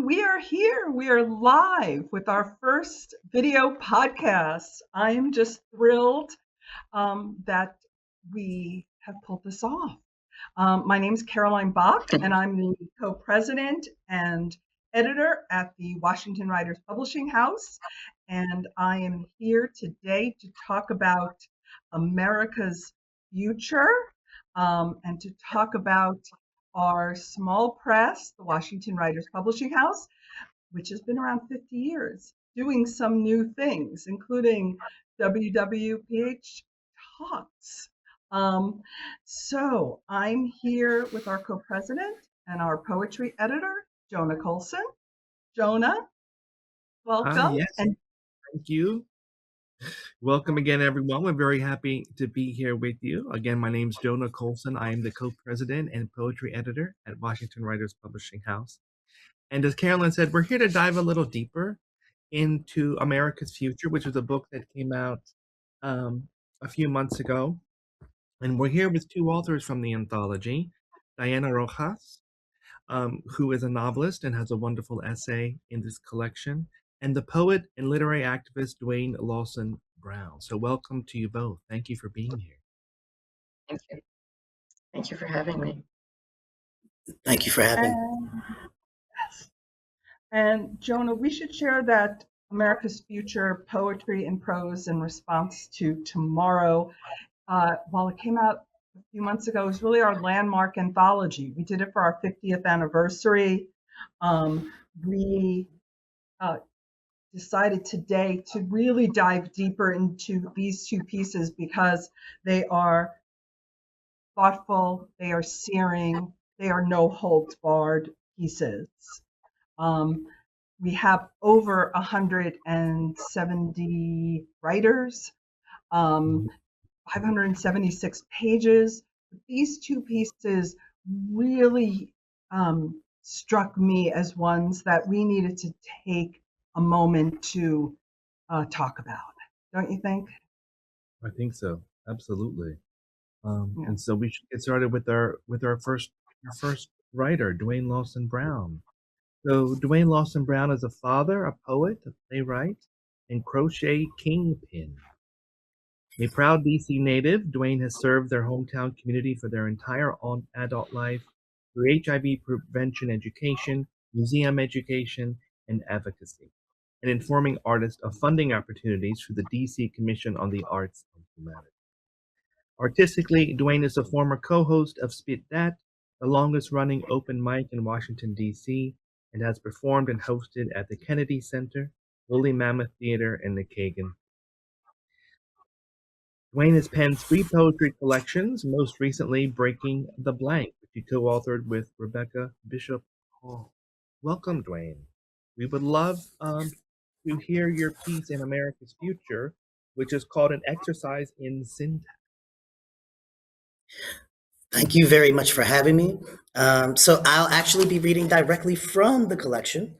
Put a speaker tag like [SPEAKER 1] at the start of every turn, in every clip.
[SPEAKER 1] we are here. We are live with our first video podcast. I am just thrilled that we have pulled this off. My name is Caroline Bock, and I'm the co-president and editor at the Washington Writers Publishing House. And I am here today to talk about America's future and to talk about our small press, the Washington Writers Publishing House, which has been around 50 years, doing some new things, including WWPH TALKS. So I'm here with our co-president and our poetry editor, Jona Colson. Jona, welcome.
[SPEAKER 2] Yes,
[SPEAKER 1] And
[SPEAKER 2] thank you. Welcome again, everyone. We're very happy to be here with you. Again, my name's Jona Colson. I am the co-president and poetry editor at Washington Writers Publishing House. And as Carolyn said, we're here to dive a little deeper into America's Future, which was a book that came out a few months ago. And we're here with two authors from the anthology, Diana Rojas, who is a novelist and has a wonderful essay in this collection, and the poet and literary activist Dwayne Lawson-Brown. So welcome to you both. Thank you for being here.
[SPEAKER 3] Thank you. Thank you for having me.
[SPEAKER 4] Thank you for having me.
[SPEAKER 1] yes. And Jona, we should share that America's Future Poetry and Prose in Response to Tomorrow, while it came out a few months ago, is really our landmark anthology. We did it for our 50th anniversary. We decided today to really dive deeper into these two pieces because they are thoughtful, they are searing, they are no holds barred pieces. We have over 170 writers, 576 pages. These two pieces really struck me as ones that we needed to take a moment to talk about. Don't you think?
[SPEAKER 2] I think so. Absolutely. And so we should get started with our first writer, Dwayne Lawson-Brown. So Dwayne Lawson-Brown is a father, a poet, a playwright, and crochet kingpin. A proud DC native, Dwayne has served their hometown community for their entire adult life through HIV prevention education, museum education, and advocacy, and informing artists of funding opportunities through the DC Commission on the Arts and Humanities. Artistically, Dwayne is a former co-host of Spit That, the longest-running open mic in Washington, D.C., and has performed and hosted at the Kennedy Center, Woolly Mammoth Theater, and the Kagan. Dwayne has penned 3 poetry collections, most recently Breaking the Blank, which he co-authored with Rebecca Bishop Hall. Welcome, Dwayne. We would love to hear your piece in America's Future, which is called An Exercise in Syntax.
[SPEAKER 4] Thank you very much for having me. So I'll actually be reading directly from the collection.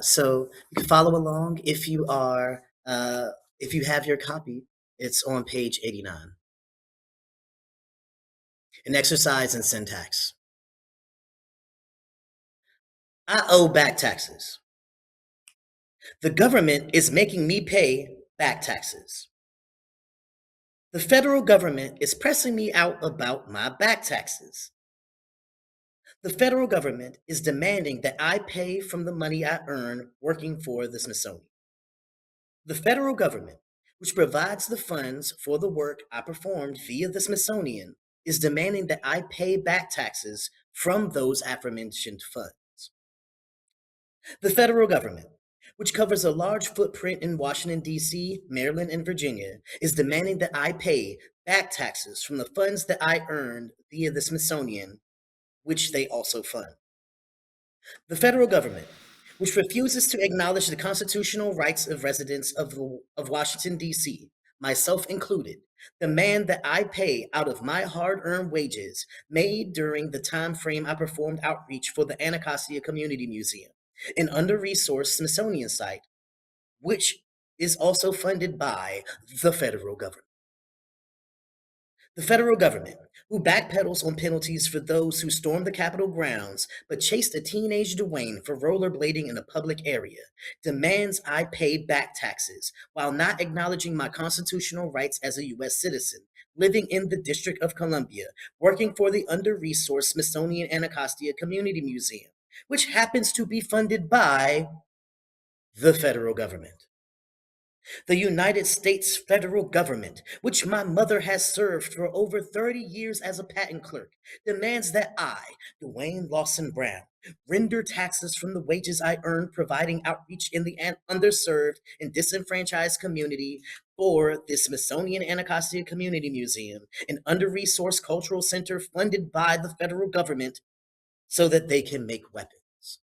[SPEAKER 4] So you can follow along if you have your copy. It's on page 89. An exercise in syntax. I owe back taxes. The government is making me pay back taxes. The federal government is pressing me out about my back taxes. The federal government is demanding that I pay from the money I earn working for the Smithsonian. The federal government, which provides the funds for the work I performed via the Smithsonian, is demanding that I pay back taxes from those aforementioned funds. The federal government, which covers a large footprint in Washington, D.C., Maryland, and Virginia, is demanding that I pay back taxes from the funds that I earned via the Smithsonian, which they also fund. The federal government, which refuses to acknowledge the constitutional rights of residents of Washington, D.C., myself included, demand that I pay out of my hard-earned wages made during the time frame I performed outreach for the Anacostia Community Museum, an under-resourced Smithsonian site, which is also funded by the federal government. The federal government, who backpedals on penalties for those who stormed the Capitol grounds but chased a teenage Dwayne for rollerblading in a public area, demands I pay back taxes while not acknowledging my constitutional rights as a U.S. citizen, living in the District of Columbia, working for the under-resourced Smithsonian Anacostia Community Museum, which happens to be funded by the federal government. The United States federal government, which my mother has served for over 30 years as a patent clerk, demands that I, Dwayne Lawson-Brown, render taxes from the wages I earn providing outreach in the underserved and disenfranchised community for the Smithsonian Anacostia Community Museum, an under-resourced cultural center funded by the federal government so that they can make weapons.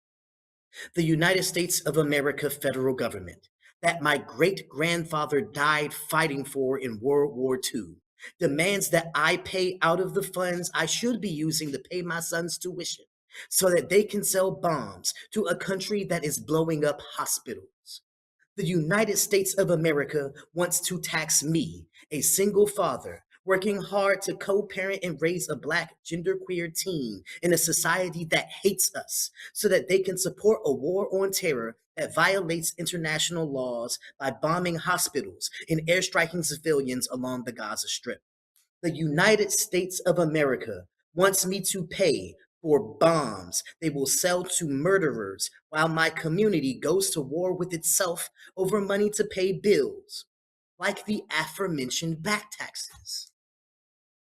[SPEAKER 4] The United States of America federal government, that my great-grandfather died fighting for in World War II, demands that I pay out of the funds I should be using to pay my son's tuition so that they can sell bombs to a country that is blowing up hospitals. The United States of America wants to tax me, a single father, working hard to co-parent and raise a Black genderqueer teen in a society that hates us so that they can support a war on terror that violates international laws by bombing hospitals and airstriking civilians along the Gaza Strip. The United States of America wants me to pay for bombs they will sell to murderers while my community goes to war with itself over money to pay bills, like the aforementioned back taxes.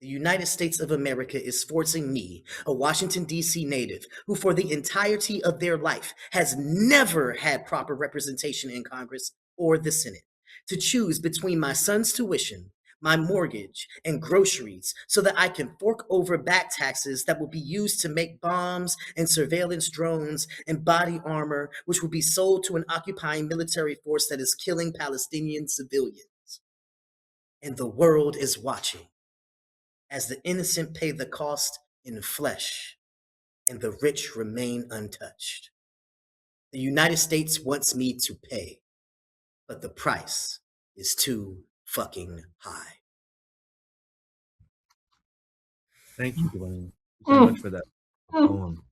[SPEAKER 4] The United States of America is forcing me, a Washington, D.C. native, who for the entirety of their life has never had proper representation in Congress or the Senate, to choose between my son's tuition, my mortgage, and groceries so that I can fork over back taxes that will be used to make bombs and surveillance drones and body armor, which will be sold to an occupying military force that is killing Palestinian civilians. And the world is watching as the innocent pay the cost in flesh and the rich remain untouched. The United States wants me to pay, but the price is too fucking high.
[SPEAKER 2] Thank you, Dwayne, so much for that poem.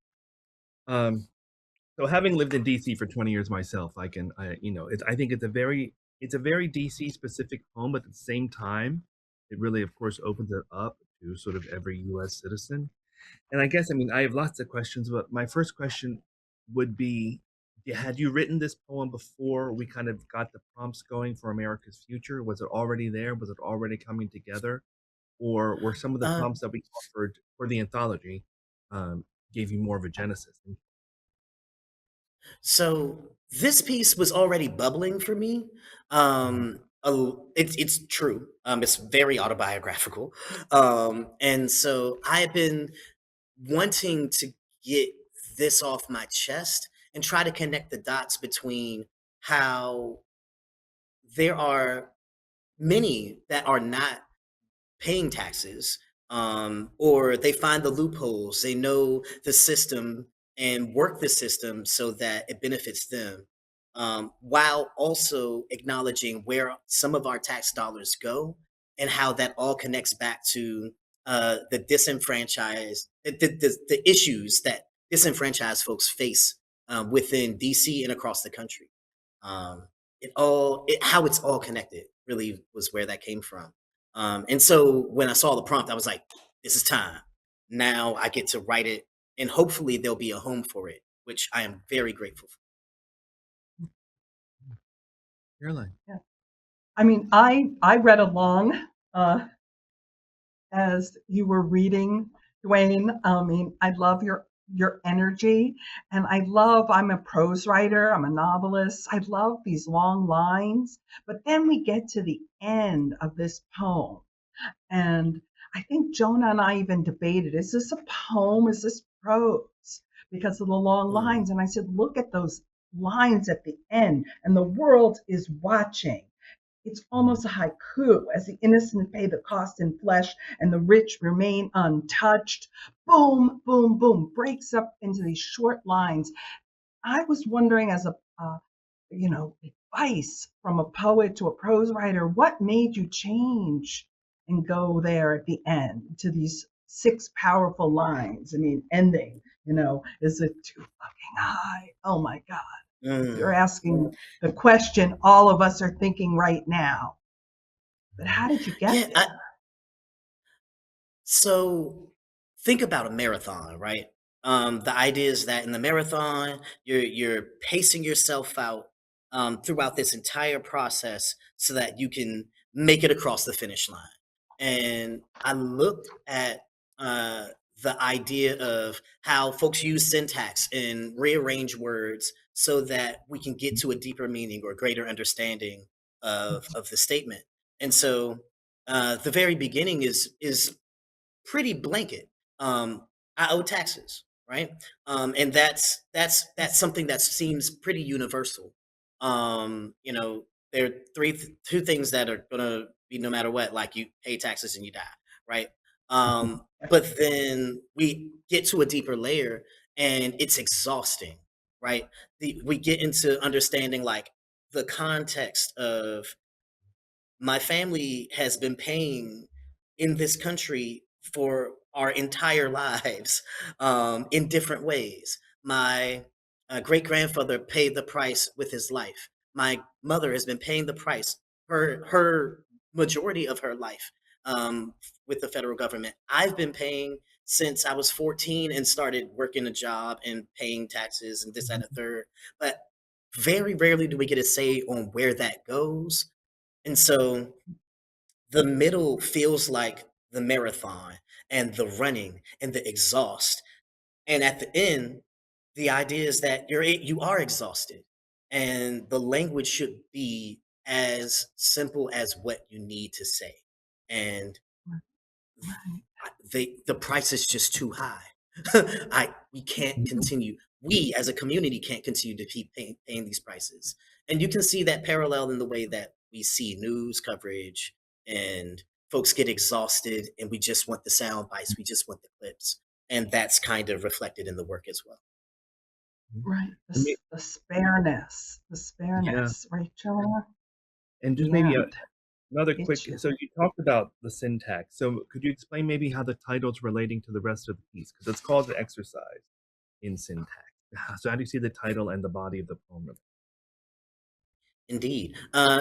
[SPEAKER 2] So having lived in DC for 20 years myself, I think it's a very DC specific poem, but at the same time, it really, of course, opens it up to sort of every U.S. citizen. And I guess, I have lots of questions, but my first question would be, had you written this poem before we kind of got the prompts going for America's Future? Was it already there? Was it already coming together? Or were some of the prompts that we offered for the anthology gave you more of a genesis?
[SPEAKER 4] So this piece was already bubbling for me. It's true. It's very autobiographical. And so I've been wanting to get this off my chest and try to connect the dots between how there are many that are not paying taxes, or they find the loopholes, they know the system and work the system so that it benefits them, while also acknowledging where some of our tax dollars go and how that all connects back to the disenfranchised, the issues that disenfranchised folks face within DC and across the country. How it's all connected really was where that came from. And so when I saw the prompt, I was like, this is time. Now I get to write it, and hopefully there'll be a home for it, which I am very grateful for.
[SPEAKER 2] Caroline.
[SPEAKER 1] Yeah. I read along as you were reading, Dwayne. I love your energy, and I'm a prose writer, I'm a novelist. I love these long lines, but then we get to the end of this poem, and I think Jona and I even debated, is this a poem? Is this prose? Because of the long lines. And I said, look at those lines at the end, and the world is watching. It's almost a haiku, as the innocent pay the cost in flesh and the rich remain untouched. Boom, boom, boom, breaks up into these short lines. I was wondering, as a advice from a poet to a prose writer, what made you change and go there at the end to these 6 powerful lines. I mean, ending, is it too fucking high? Oh my God. You're asking the question all of us are thinking right now. But how did you get there?
[SPEAKER 4] So think about a marathon, right? The idea is that in the marathon, you're pacing yourself out throughout this entire process so that you can make it across the finish line. And I looked at the idea of how folks use syntax and rearrange words so that we can get to a deeper meaning or greater understanding of the statement. And so the very beginning is pretty blanket. I owe taxes, right? And that's something that seems pretty universal. There are two things that are gonna be no matter what, like you pay taxes and you die, right? But then we get to a deeper layer and it's exhausting, right? We get into understanding like the context of my family has been paying in this country for our entire lives in different ways. My great grandfather paid the price with his life. My mother has been paying the price her majority of her life with the federal government. I've been paying since I was 14 and started working a job and paying taxes and this and a third. But very rarely do we get a say on where that goes. And so the middle feels like the marathon and the running and the exhaust. And at the end, the idea is that you are exhausted and the language should be as simple as what you need to say. And the price is just too high. We can't continue. We as a community can't continue to keep paying these prices. And you can see that parallel in the way that we see news coverage and folks get exhausted and we just want the sound bites, we just want the clips. And that's kind of reflected in the work as well.
[SPEAKER 1] Right. The spareness, right, Jona?
[SPEAKER 2] And just maybe another quick, so you talked about the syntax. So could you explain maybe how the title's relating to the rest of the piece? Because it's called the exercise in syntax. So how do you see the title and the body of the poem?
[SPEAKER 4] Indeed.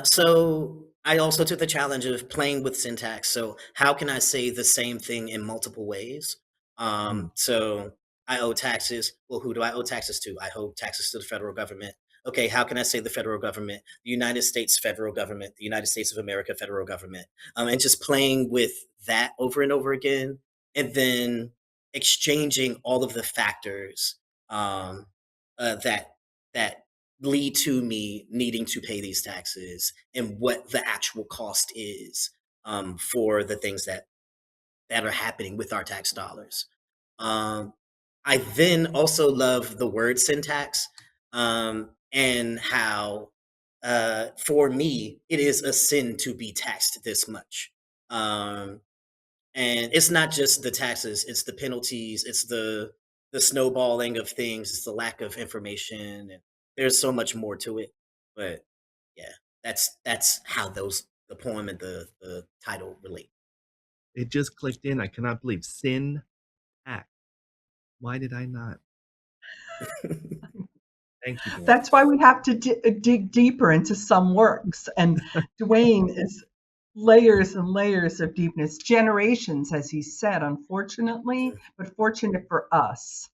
[SPEAKER 4] So I also took the challenge of playing with syntax. So how can I say the same thing in multiple ways? So I owe taxes. Well, who do I owe taxes to? I owe taxes to the federal government. Okay, how can I say the federal government? The United States federal government, the United States of America federal government. And just playing with that over and over again, and then exchanging all of the factors that lead to me needing to pay these taxes and what the actual cost is for the things that are happening with our tax dollars. I then also love the word syntax and how for me it is a sin to be taxed this much. And it's not just the taxes, it's the penalties, it's the snowballing of things, it's the lack of information, and there's so much more to it. But yeah, that's how the poem and the title relate.
[SPEAKER 2] It just clicked in. I cannot believe sin act. Why did I not? Thank you, Dwayne.
[SPEAKER 1] That's why we have to dig deeper into some works. And Dwayne is layers and layers of deepness, generations, as he said, unfortunately, but fortunate for us.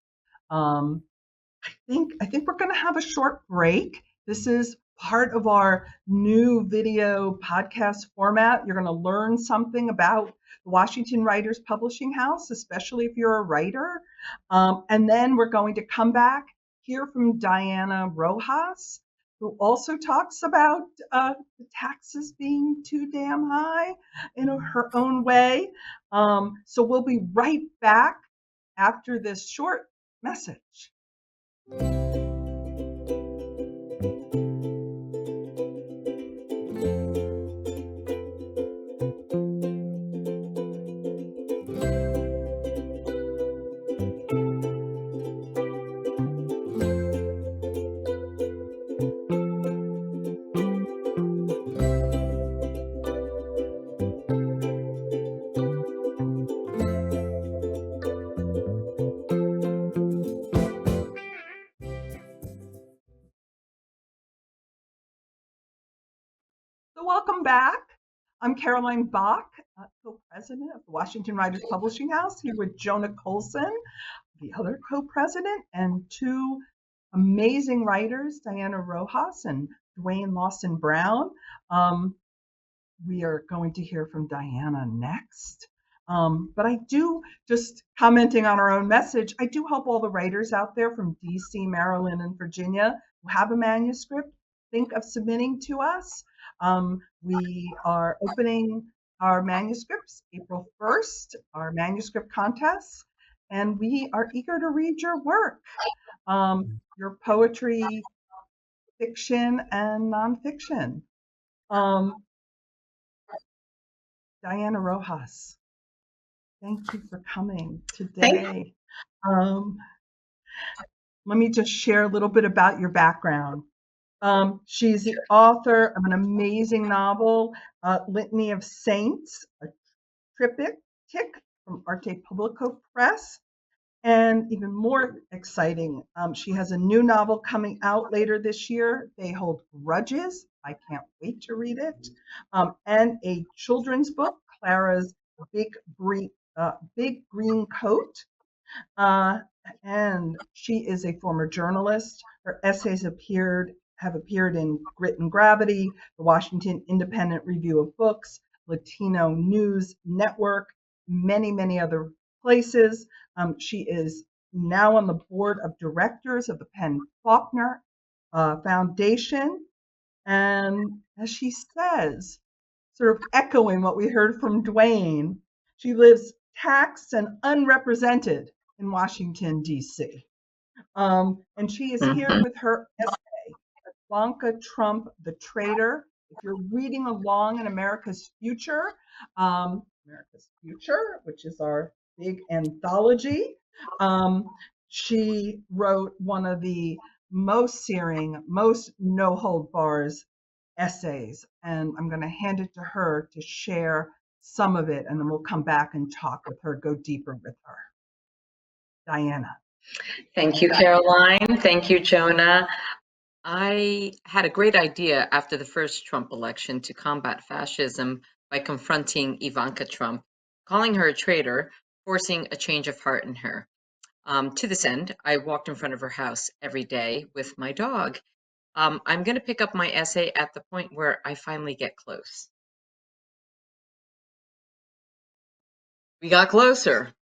[SPEAKER 1] I think we're going to have a short break. This is part of our new video podcast format. You're going to learn something about the Washington Writers Publishing House, especially if you're a writer. And then we're going to come back, hear from Diana Rojas, who also talks about the taxes being too damn high in her own way. So we'll be right back after this short message. welcome back. I'm Caroline Bock, co-president of the Washington Writers Publishing House, here with Jona Colson, the other co-president, and two amazing writers, Diana Rojas and Dwayne Lawson-Brown. We are going to hear from Diana next. But I do, just commenting on our own message, I do hope all the writers out there from DC, Maryland, and Virginia who have a manuscript think of submitting to us. We are opening our manuscripts April 1st, our manuscript contest, and we are eager to read your work, your poetry, fiction, and nonfiction. Diana Rojas, thank you for coming today. Let me just share a little bit about your background. She's the author of an amazing novel, Litany of Saints, a triptych from Arte Publico Press. And even more exciting, she has a new novel coming out later this year, They Hold Grudges. I can't wait to read it. And a children's book, Clara's Big Green Coat. And she is a former journalist. Her essays have appeared in Grit and Gravity, the Washington Independent Review of Books, Latino News Network, many, many other places. She is now on the board of directors of the Penn Faulkner Foundation. And as she says, sort of echoing what we heard from Dwayne, she lives taxed and unrepresented in Washington, D.C. And she is here with her essay, Ivanka Trump, the Traitor. If you're reading along in America's Future, which is our big anthology, she wrote one of the most searing, most no hold bars essays. And I'm going to hand it to her to share some of it, and then we'll come back and talk with her, go deeper with her. Diana.
[SPEAKER 3] Thank you, Caroline. Thank you, Jona. I had a great idea after the first Trump election to combat fascism by confronting Ivanka Trump, calling her a traitor, forcing a change of heart in her. To this end, I walked in front of her house every day with my dog. I'm going to pick up my essay at the point where I finally get close. We got closer.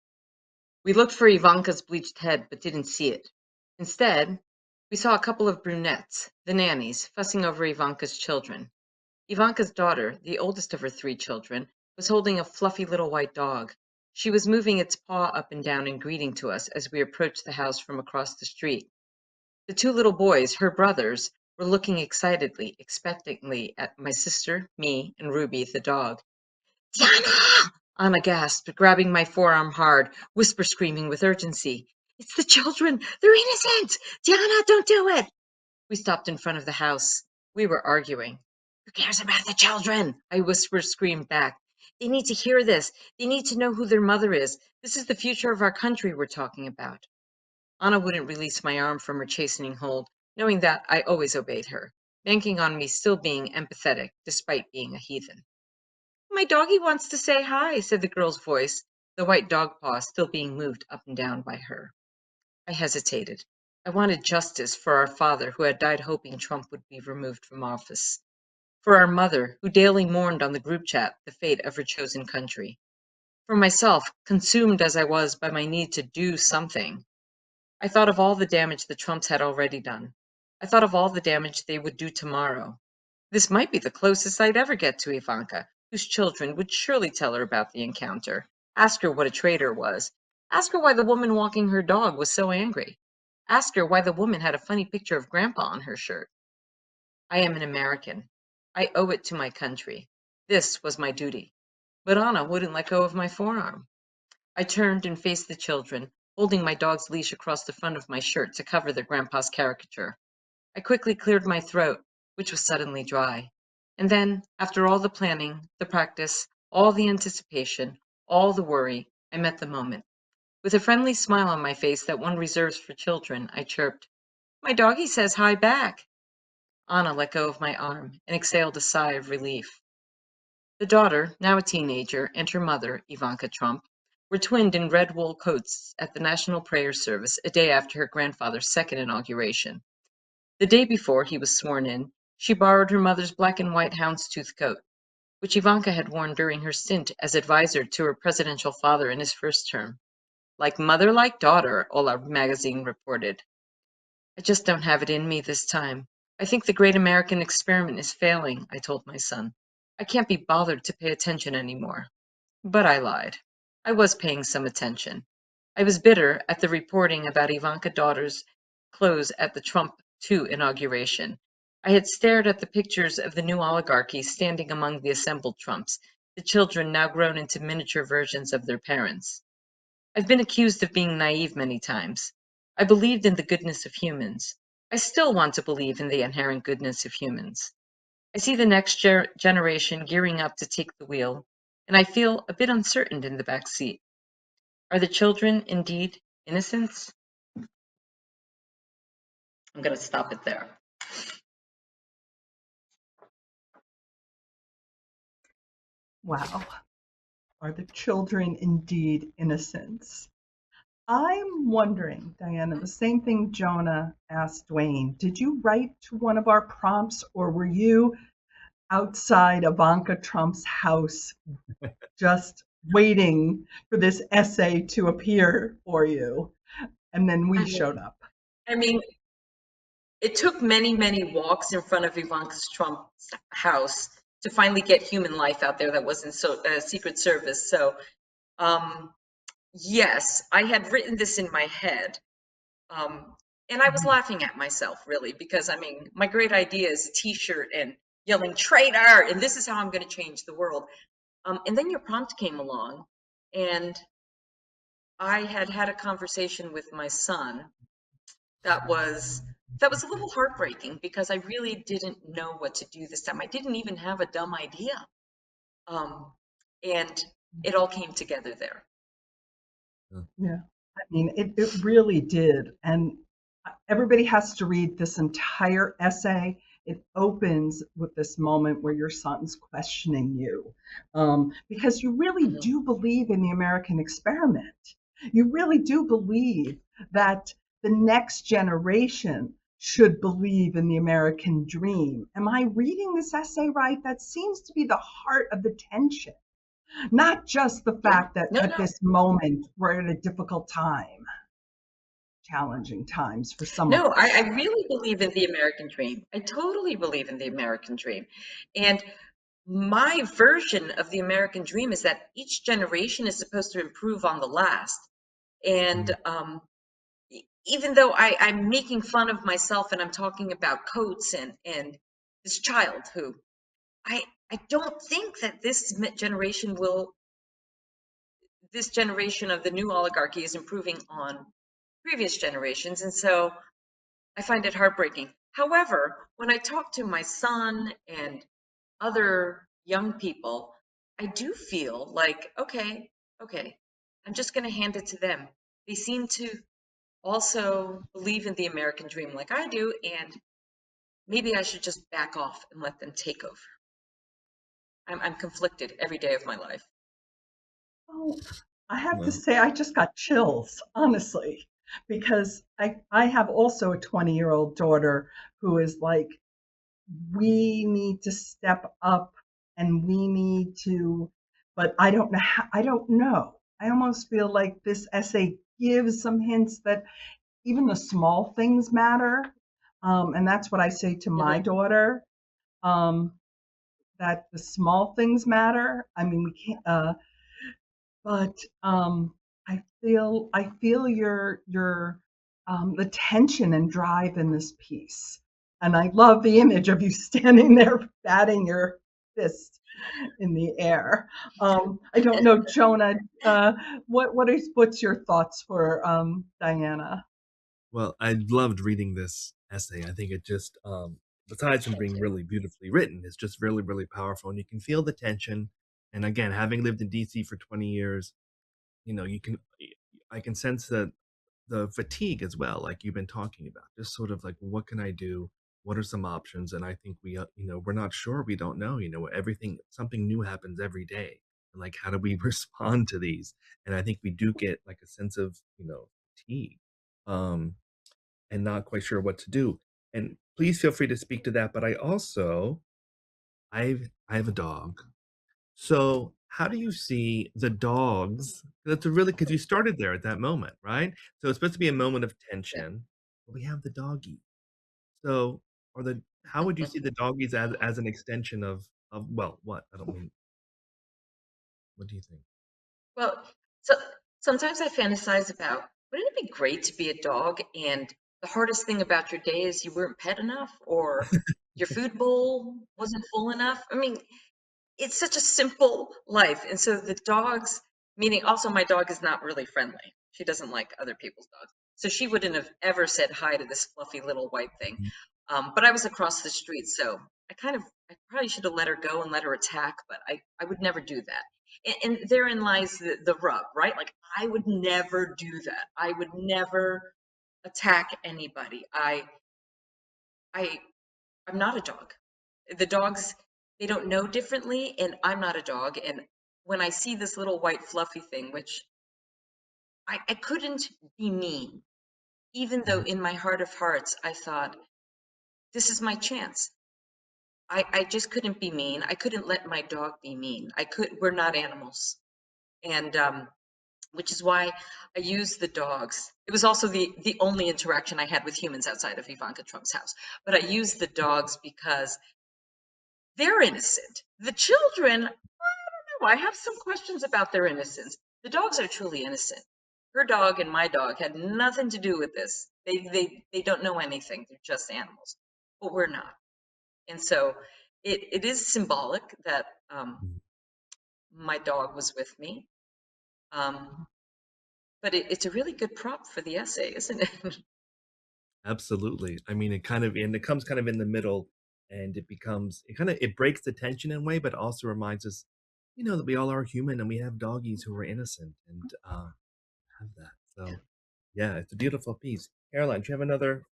[SPEAKER 3] We looked for Ivanka's bleached head, but didn't see it. Instead, we saw a couple of brunettes, the nannies, fussing over Ivanka's children. Ivanka's daughter, the oldest of her 3 children, was holding a fluffy little white dog. She was moving its paw up and down in greeting to us as we approached the house from across the street. The 2 little boys, her brothers, were looking excitedly, expectantly at my sister, me, and Ruby, the dog. "Diana!" Anna gasped, grabbing my forearm hard, whisper screaming with urgency. "It's the children! They're innocent! Diana, don't do it!" We stopped in front of the house. We were arguing. "Who cares about the children?" I screamed back. "They need to hear this. They need to know who their mother is. This is the future of our country we're talking about." Anna wouldn't release my arm from her chastening hold, knowing that I always obeyed her, banking on me still being empathetic despite being a heathen. "My doggie wants to say hi," said the girl's voice, the white dog paw still being moved up and down by her. I hesitated. I wanted justice for our father who had died hoping Trump would be removed from office. For our mother who daily mourned on the group chat the fate of her chosen country. For myself, consumed as I was by my need to do something. I thought of all the damage the Trumps had already done. I thought of all the damage they would do tomorrow. This might be the closest I'd ever get to Ivanka, whose children would surely tell her about the encounter, ask her what a traitor was, ask her why the woman walking her dog was so angry, ask her why the woman had a funny picture of Grandpa on her shirt. I am an American. I owe it to my country. This was my duty. But Anna wouldn't let go of my forearm. I turned and faced the children, holding my dog's leash across the front of my shirt to cover their grandpa's caricature. I quickly cleared my throat, which was suddenly dry. And then, after all the planning, the practice, all the anticipation, all the worry, I met the moment. With a friendly smile on my face that one reserves for children, I chirped, "My doggie says hi back." Anna let go of my arm and exhaled a sigh of relief. The daughter, now a teenager, and her mother, Ivanka Trump, were twinned in red wool coats at the National Prayer Service a day after her grandfather's second inauguration. The day before he was sworn in, she borrowed her mother's black and white houndstooth coat, which Ivanka had worn during her stint as advisor to her presidential father in his first term. Like mother, like daughter, Ola magazine reported. I just don't have it in me this time. I think the great American experiment is failing, I told my son. I can't be bothered to pay attention anymore. But I lied. I was paying some attention. I was bitter at the reporting about Ivanka daughter's clothes at the Trump II inauguration. I had stared at the pictures of the new oligarchy standing among the assembled Trumps, the children now grown into miniature versions of their parents. I've been accused of being naive many times. I believed in the goodness of humans. I still want to believe in the inherent goodness of humans. I see the next generation gearing up to take the wheel, and I feel a bit uncertain in the back seat. Are the children indeed innocents? I'm going to stop it there.
[SPEAKER 1] Wow. Are the children indeed innocents? I'm wondering, Diana, the same thing Jona asked Dwayne. Did you write to one of our prompts, or were you outside Ivanka Trump's house just waiting for this essay to appear for you? And then we showed up.
[SPEAKER 3] I mean, it took many, many walks in front of Ivanka Trump's house to finally get human life out there that wasn't Secret Service. So, yes, I had written this in my head. And I was laughing at myself, really, because, I mean, my great idea is a T-shirt and yelling, traitor, and this is how I'm going to change the world. And then your prompt came along, and I had a conversation with my son that was a little heartbreaking, because I really didn't know what to do this time. I didn't even have a dumb idea. And it all came together there.
[SPEAKER 1] Yeah, I mean, it really did. And everybody has to read this entire essay. It opens with this moment where your son's questioning you, because you really do believe in the American experiment. You really do believe that the next generation should believe in the American dream. Am I reading this essay right? That seems to be the heart of the tension. Not just the fact that at this moment we're at a difficult time, challenging times for some of us.
[SPEAKER 3] I really believe in the American dream. I totally believe in the American dream. And my version of the American dream is that each generation is supposed to improve on the last. And even though I'm making fun of myself and I'm talking about coats and this child who I don't think that this generation of the new oligarchy is improving on previous generations. And so I find it heartbreaking. However, when I talk to my son and other young people, I do feel like, okay, I'm just going to hand it to them. They seem to also believe in the American dream like I do, and maybe I should just back off and let them take over. I'm conflicted every day of my life.
[SPEAKER 1] Oh, I have to say, I just got chills, honestly, because I have also a 20-year-old daughter who is like, we need to step up and we need to, but I don't know how, I don't know. I almost feel like this essay gives some hints that even the small things matter. And that's what I say to my daughter, that the small things matter. I mean, we can't, but I feel your the tension and drive in this piece, and I love the image of you standing there batting your fist in the air. I don't know, Jona, what's your thoughts for Diana?
[SPEAKER 2] Well, I loved reading this essay. I think it just, besides from being really beautifully written, it's just really, really powerful, and you can feel the tension. And again, having lived in DC for 20 years, I can sense the fatigue as well, like you've been talking about. Just sort of like, what can I do? what are some options? And I think we, we're not sure. We don't know. Something new happens every day. And like, how do we respond to these? And I think we do get like a sense of, fatigue, and not quite sure what to do. And please feel free to speak to that. But I have a dog. So how do you see the dogs? That's because you started there at that moment, right? So it's supposed to be a moment of tension, but we have the doggy. So, how would you see the doggies as an extension of well, what? I don't mean. What do you think?
[SPEAKER 3] Well, so sometimes I fantasize about, wouldn't it be great to be a dog and the hardest thing about your day is you weren't pet enough or your food bowl wasn't full enough? I mean, it's such a simple life. And so the dogs, meaning also my dog is not really friendly. She doesn't like other people's dogs. So she wouldn't have ever said hi to this fluffy little white thing. But I was across the street, so I probably should have let her go and let her attack, but I would never do that. And therein lies the rub, right? Like I would never do that. I would never attack anybody. I'm not a dog. The dogs, they don't know differently, and I'm not a dog. And when I see this little white fluffy thing, which I couldn't be mean, even though in my heart of hearts I thought, this is my chance. I just couldn't be mean. I couldn't let my dog be mean. We're not animals. And which is why I used the dogs. It was also the only interaction I had with humans outside of Ivanka Trump's house. But I used the dogs because they're innocent. The children, I don't know. I have some questions about their innocence. The dogs are truly innocent. Her dog and my dog had nothing to do with this. They don't know anything. They're just animals. But we're not. And so it is symbolic that my dog was with me. But it's a really good prop for the essay, isn't it?
[SPEAKER 2] Absolutely. I mean, it comes kind of in the middle, and it breaks the tension in a way, but also reminds us, that we all are human and we have doggies who are innocent and have that. So, yeah, it's a beautiful piece. Caroline, do you have another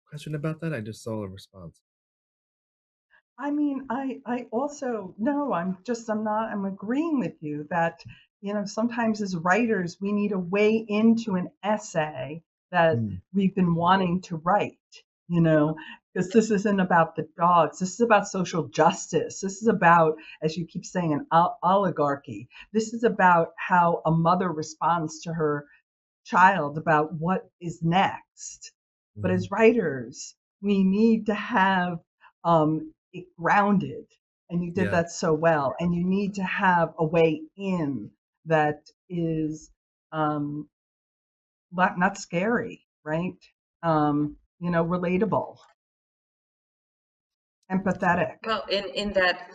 [SPEAKER 2] question about that? I just saw a response.
[SPEAKER 1] I mean, I also, no, I'm agreeing with you that, sometimes as writers, we need a way into an essay that we've been wanting to write, because this isn't about the dogs. This is about social justice. This is about, as you keep saying, an oligarchy. This is about how a mother responds to her child about what is next. But as writers, we need to have it grounded, and you did that so well. And you need to have a way in that is not scary, right? Relatable, empathetic.
[SPEAKER 3] Well, in that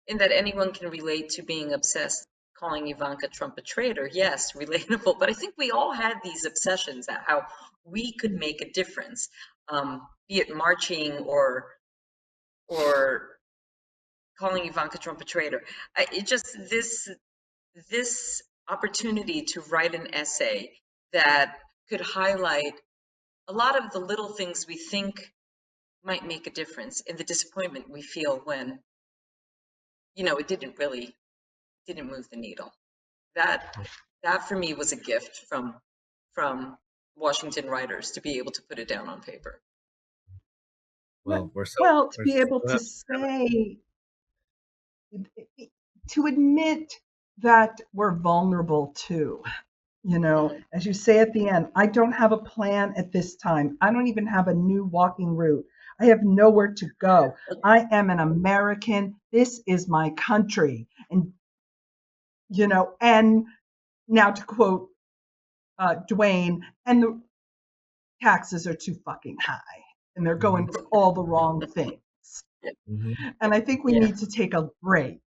[SPEAKER 3] anyone can relate to being obsessed, calling Ivanka Trump a traitor. Yes, relatable. But I think we all had these obsessions at how we could make a difference, be it marching or calling Ivanka Trump a traitor. This opportunity to write an essay that could highlight a lot of the little things we think might make a difference and the disappointment we feel when, it didn't move the needle. That for me was a gift from Washington writers to be able to put it down on paper.
[SPEAKER 2] Well,
[SPEAKER 1] to be able to say, to admit that we're vulnerable too. As you say at the end, I don't have a plan at this time. I don't even have a new walking route. I have nowhere to go. I am an American. This is my country. And, and now to quote Dwayne, and the taxes are too fucking high and they're going for all the wrong things. And I think we need to take a break.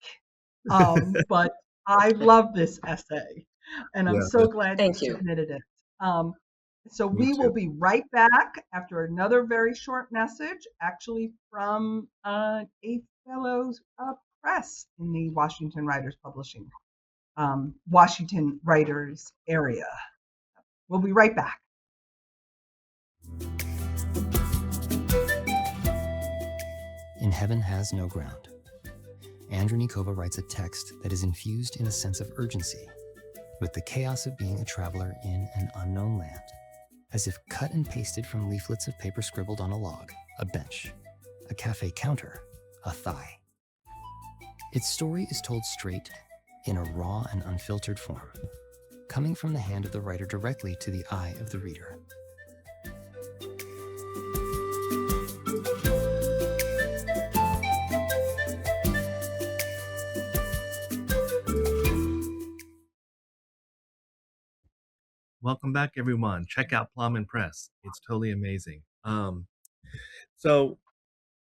[SPEAKER 1] But I love this essay, and I'm so glad you submitted it. So we will be right back after another very short message, actually from a fellow press in the Washington Writers Publishing, Washington Writers area. We'll be right back.
[SPEAKER 5] in Heaven Has No Ground. Andronikova writes a text that is infused in a sense of urgency, with the chaos of being a traveler in an unknown land, as if cut and pasted from leaflets of paper scribbled on a log, a bench, a cafe counter, a thigh. Its story is told straight, in a raw and unfiltered form, coming from the hand of the writer directly to the eye of the reader.
[SPEAKER 2] Welcome back, everyone. Check out Plum and Press. It's totally amazing. So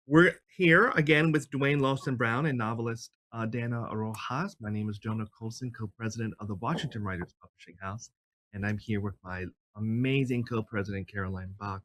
[SPEAKER 2] we're here again with Dwayne Lawson-Brown and novelist Dana Rojas. My name is Jona Colson, co-president of the Washington Writers Publishing House, and I'm here with my amazing co-president, Caroline Bock.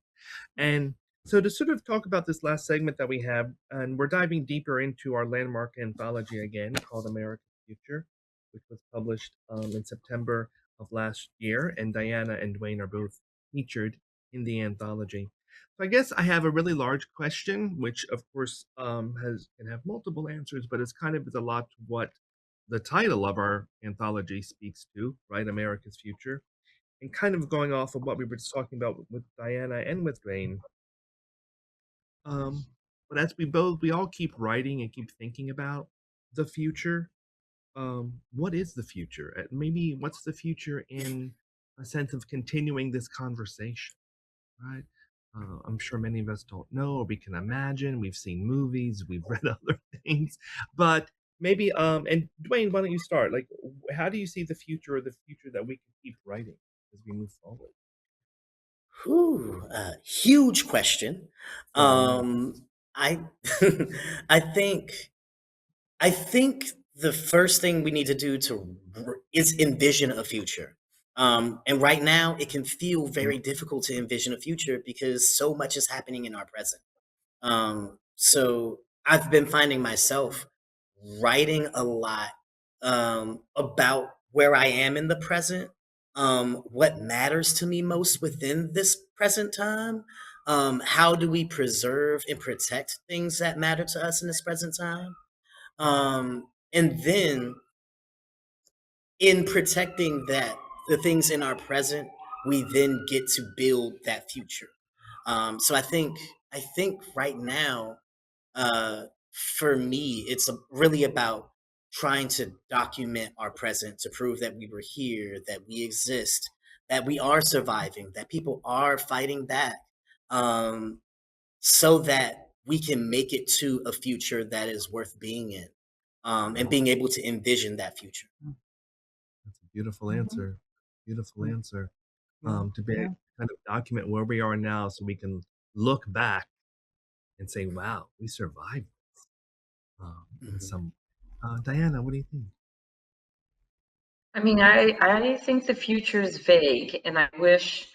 [SPEAKER 2] And so to sort of talk about this last segment that we have, and we're diving deeper into our landmark anthology again called America's Future, which was published in September of last year, and Diana and Dwayne are both featured in the anthology. So I guess I have a really large question, which of course can have multiple answers, but it's kind of is a lot to what the title of our anthology speaks to, right? America's Future. And kind of going off of what we were just talking about with Diana and with Dwayne. But as we all keep writing and keep thinking about the future, what is the future? Maybe what's the future in a sense of continuing this conversation, right? I'm sure many of us don't know, or we can imagine. We've seen movies, we've read other things, but maybe and Dwayne, why don't you start? Like, how do you see the future, or the future that we can keep writing as we move forward?
[SPEAKER 4] Huge question. I I think the first thing we need to do is envision a future. And right now, it can feel very difficult to envision a future because so much is happening in our present. So I've been finding myself writing a lot about where I am in the present, what matters to me most within this present time, how do we preserve and protect things that matter to us in this present time, and then in protecting the things in our present, we then get to build that future. So I think right now, for me, it's really about trying to document our present to prove that we were here, that we exist, that we are surviving, that people are fighting back, so that we can make it to a future that is worth being in, and being able to envision that future.
[SPEAKER 2] That's a beautiful answer. Beautiful answer. To be able to kind of document where we are now so we can look back and say, wow, we survived this. Diana, what do you think?
[SPEAKER 3] I mean, I think the future is vague, and I wish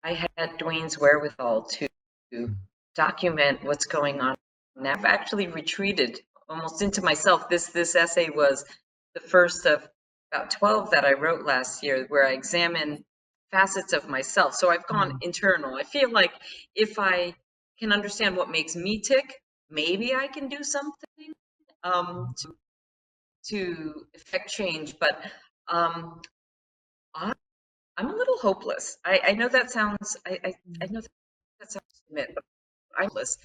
[SPEAKER 3] I had Dwayne's wherewithal to document what's going on. And I've actually retreated almost into myself. This essay was the first of about 12 that I wrote last year, where I examine facets of myself. So I've gone internal. I feel like if I can understand what makes me tick, maybe I can do something to effect change. But I'm a little hopeless. I know that sounds. I know that sounds admit, but I'm hopeless,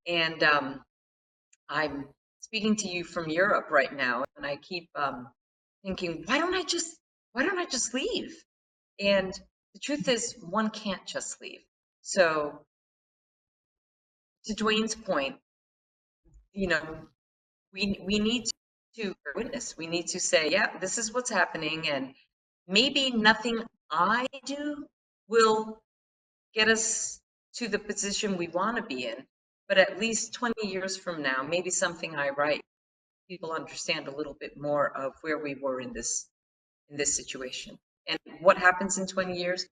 [SPEAKER 3] and I'm speaking to you from Europe right now, and I keep thinking, why don't I just leave? And the truth is, one can't just leave. So, to Dwayne's point, you know, we need to witness. We need to say, yeah, this is what's happening, and maybe nothing I do will get us to the position we want to be in, but at least 20 years from now, maybe something I write, people understand a little bit more of where we were in this situation. And what happens in 20 years?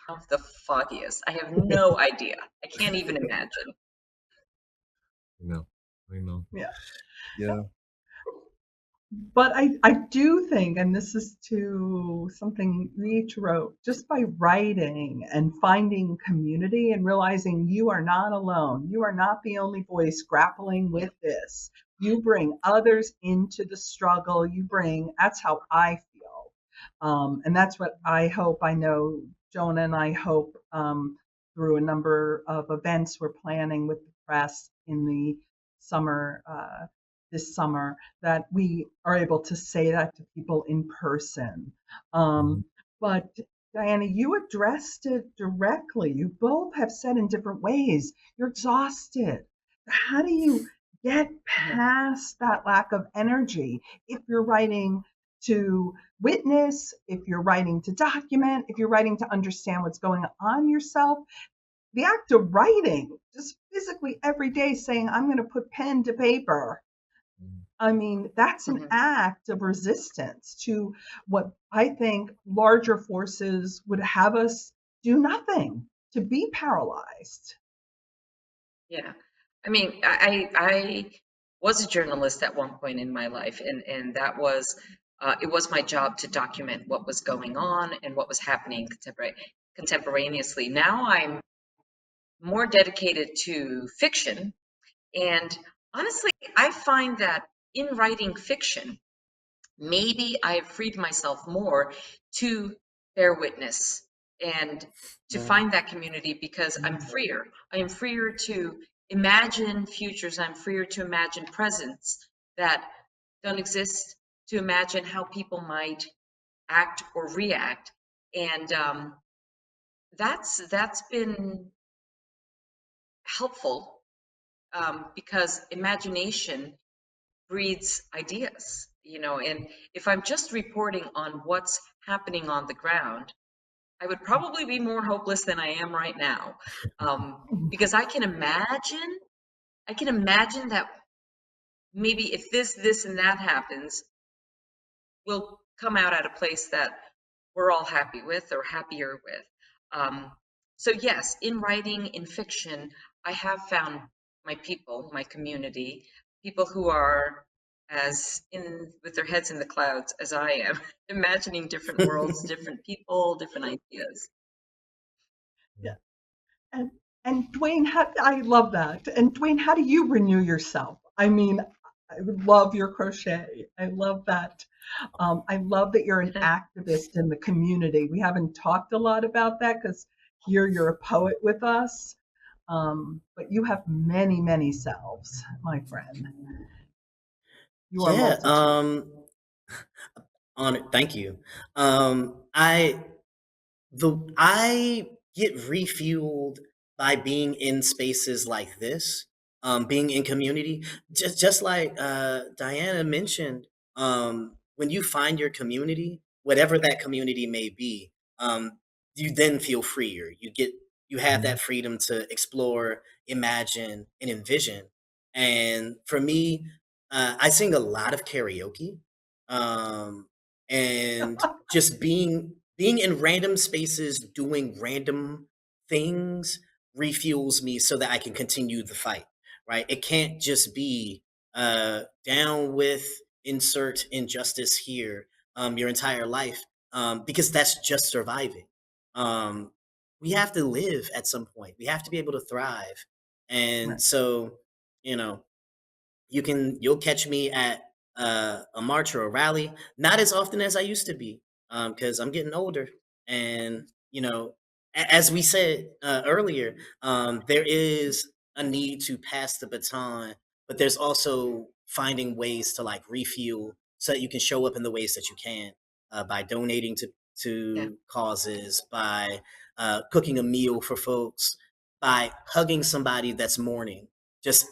[SPEAKER 3] I have the foggiest. I have no idea. I can't even imagine.
[SPEAKER 2] I know.
[SPEAKER 1] Yeah.
[SPEAKER 2] Yeah.
[SPEAKER 1] But I do think, and this is to something we each wrote, just by writing and finding community and realizing you are not alone. You are not the only voice grappling with this. You bring others into the struggle. That's how I feel. And that's what I hope. I know Jona and I hope through a number of events we're planning with the press in the summer, this summer, that we are able to say that to people in person.
[SPEAKER 2] Mhm.
[SPEAKER 1] But Diana, you addressed it directly. You both have said in different ways, you're exhausted. How do you get past that lack of energy if you're writing to witness, if you're writing to document, if you're writing to understand what's going on yourself? The act of writing, just physically every day saying, I'm going to put pen to paper, I mean, that's an act of resistance to what I think larger forces would have us do nothing, to be paralyzed.
[SPEAKER 3] Yeah. I mean, I was a journalist at one point in my life, and that was it was my job to document what was going on and what was happening contemporaneously. Now I'm more dedicated to fiction, and honestly, I find that in writing fiction, maybe I have freed myself more to bear witness and to find that community because I'm freer. I am freer to imagine futures. I'm freer to imagine presents that don't exist, to imagine how people might act or react. And that's been helpful because imagination breeds ideas, and if I'm just reporting on what's happening on the ground, I would probably be more hopeless than I am right now, because I can imagine that maybe if this and that happens, we'll come out at a place that we're all happy with or happier with. So yes, in writing, in fiction, I have found my people, my community, people who are as in with their heads in the clouds as I am, imagining different worlds, different people, different ideas.
[SPEAKER 1] Yeah. And and Dwayne, I love that. And Dwayne, how do you renew yourself? I mean, I love your crochet. I love that. I love that you're an activist in the community. We haven't talked a lot about that because here you're a poet with us. But you have many, many selves, my friend. You are
[SPEAKER 4] Yeah,
[SPEAKER 1] multitude.
[SPEAKER 4] on it. Thank you. I get refueled by being in spaces like this, being in community. Just like Diana mentioned, when you find your community, whatever that community may be, you then feel freer. You have
[SPEAKER 2] Mhm.
[SPEAKER 4] that freedom to explore, imagine, and envision. And for me, I sing a lot of karaoke. Um, and just being in random spaces doing random things refuels me so that I can continue the fight, right? It can't just be down with insert injustice here your entire life, because that's just surviving. um, we have to live at some point. We have to be able to thrive. And
[SPEAKER 1] Right.
[SPEAKER 4] so, you know, you'll catch me at a march or a rally, not as often as I used to be, because I'm getting older. And as we said earlier, there is a need to pass the baton, but there's also finding ways to like refuel so that you can show up in the ways that you can, by donating to
[SPEAKER 3] Yeah.
[SPEAKER 4] causes, by cooking a meal for folks, by hugging somebody that's mourning. Just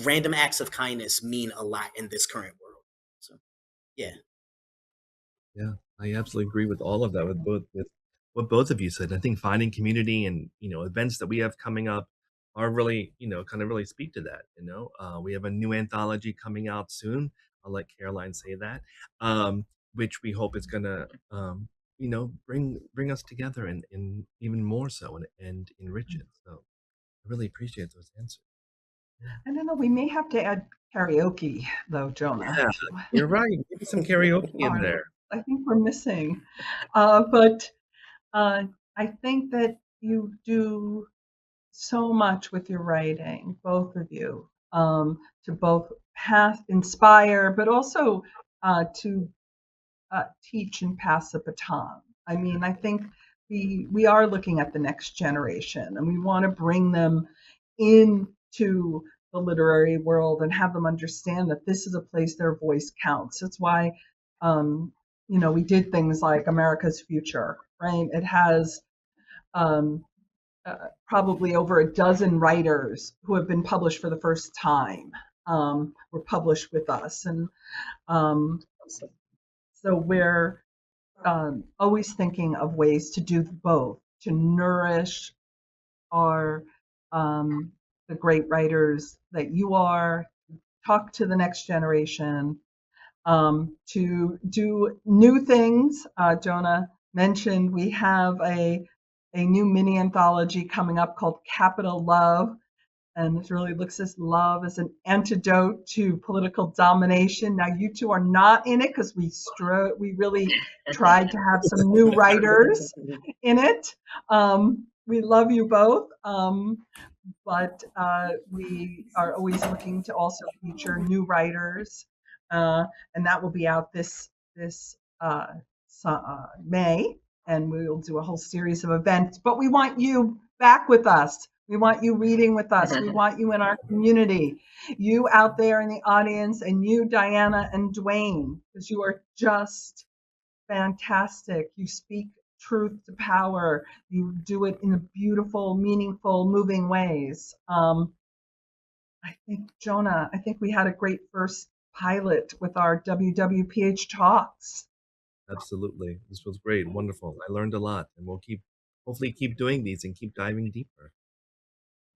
[SPEAKER 4] random acts of kindness mean a lot in this current world. So yeah.
[SPEAKER 2] Yeah, I absolutely agree with all of that, with what both of you said. I think finding community and, events that we have coming up are really, kind of really speak to that, We have a new anthology coming out soon. I'll let Caroline say that, which we hope is gonna, bring us together and even more so and enrich it. So I really appreciate those answers.
[SPEAKER 1] I don't know. We may have to add karaoke, though, Jona.
[SPEAKER 2] Yeah, you're right. Maybe some karaoke in
[SPEAKER 1] Our-
[SPEAKER 2] there.
[SPEAKER 1] I think we're missing. But I think that you do so much with your writing, both of you, to both inspire, but also to teach and pass the baton. I mean, I think we are looking at the next generation, and we want to bring them into the literary world and have them understand that this is a place their voice counts. That's why, we did things like America's Future, right? It has probably over a dozen writers who have been published for the first time were published with us, and so we're always thinking of ways to do both, to nourish our the great writers that you are, talk to the next generation, to do new things. Jona mentioned we have a new mini anthology coming up called Capital Love, and it really looks at love as an antidote to political domination. Now, you two are not in it because we really tried to have some new writers in it. We love you both, but we are always looking to also feature new writers, and that will be out this May, and we will do a whole series of events. But we want you back with us. We want you reading with us. We want you in our community. You out there in the audience, and you, Diana and Dwayne, because you are just fantastic. You speak truth to power. You do it in a beautiful, meaningful, moving ways. I think, Jona, I think we had a great first pilot with our WWPH Talks.
[SPEAKER 2] Absolutely. This was great. Wonderful. I learned a lot, and we'll hopefully keep doing these and keep diving deeper.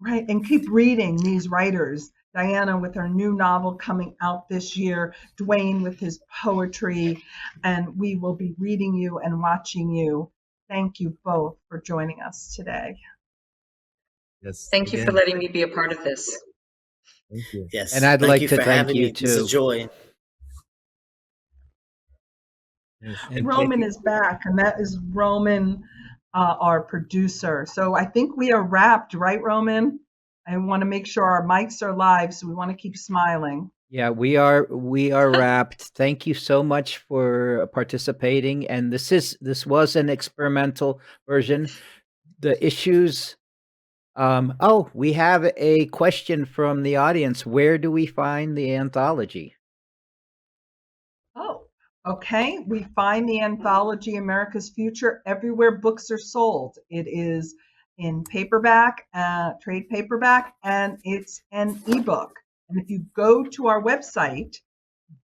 [SPEAKER 1] Right, and keep reading these writers. Diana with her new novel coming out this year, Dwayne with his poetry, and we will be reading you and watching you. Thank you both for joining us today.
[SPEAKER 2] Yes.
[SPEAKER 3] Thank you for letting me be a part of this.
[SPEAKER 2] Thank you.
[SPEAKER 4] Yes.
[SPEAKER 6] And I'd like to thank you
[SPEAKER 4] too. It's a joy.
[SPEAKER 2] Yes.
[SPEAKER 1] And Roman is back, and that is Roman, our producer. So I think we are wrapped, right, Roman? I want to make sure our mics are live, so we want to keep smiling.
[SPEAKER 6] Yeah, we are wrapped. Thank you so much for participating. And this was an experimental version. The issues. We have a question from the audience. Where do we find the anthology?
[SPEAKER 1] Oh, okay. We find the anthology America's Future everywhere books are sold. It is in paperback, trade paperback, and it's an ebook. And if you go to our website,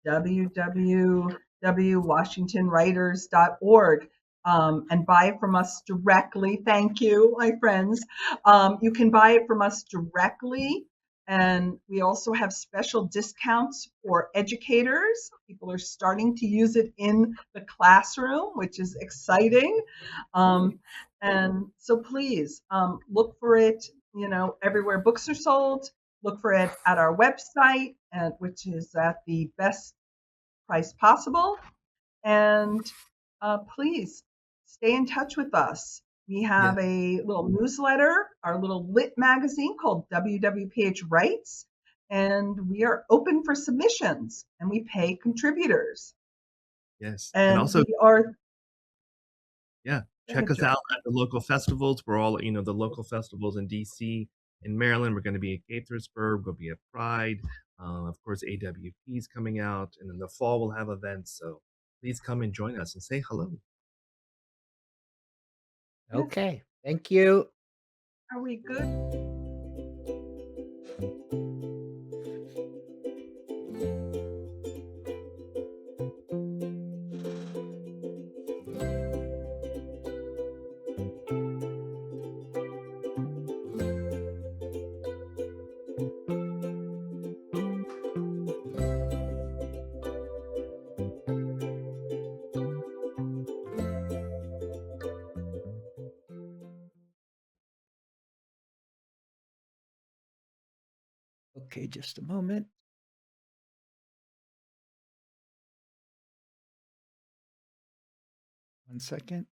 [SPEAKER 1] www.washingtonwriters.org, and buy it from us directly. Thank you, my friends. You can buy it from us directly. And we also have special discounts for educators. People are starting to use it in the classroom, which is exciting. And so please look for it, everywhere books are sold. Look for it at our website, which is at the best price possible. And please stay in touch with us. We have a little newsletter, our little lit magazine called WWPH Writes, and we are open for submissions, and we pay contributors.
[SPEAKER 2] Yes.
[SPEAKER 1] And
[SPEAKER 2] also,
[SPEAKER 1] we are.
[SPEAKER 2] Yeah, check us out at the local festivals. We're all, the local festivals in DC, in Maryland. We're going to be at Gaithersburg. We'll be at Pride. Of course, AWP is coming out, and in the fall we'll have events. So please come and join us and say hello.
[SPEAKER 6] Okay, thank you.
[SPEAKER 1] Are we good?
[SPEAKER 6] Okay, just a moment. One second.